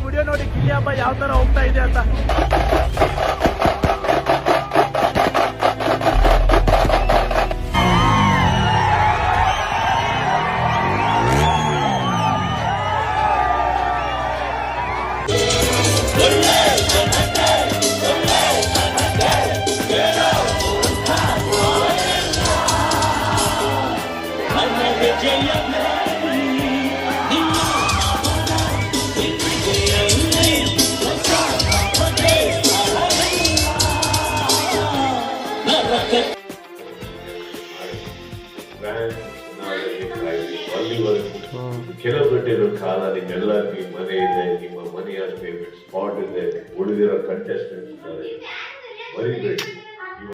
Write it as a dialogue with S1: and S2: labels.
S1: Video ನೋಡಿ ಗಿಲ್ಲಿ ಹಬ್ಬ ಯಾವ ತರ ಹೋಗ್ತಾ ಇದೆ ಅಂತ.
S2: ಕೆಲವು ಗಂಟೆಗಳ ಕಾಲ ನಿಮ್ಮೆಲ್ಲ ನಿಮ್ಮ ಮನೆ ಇದೆ, ನಿಮ್ಮ ಮನೆಯ ಫೇವ್ರೆಟ್ ಸ್ಪಾಟ್ ಇದೆ, ಉಳಿದಿರೋ ಕಂಟೆಸ್ಟೆಂಟ್ಸ್ ಇದ್ದಾರೆ, ಮರಿಬೇಡಿ.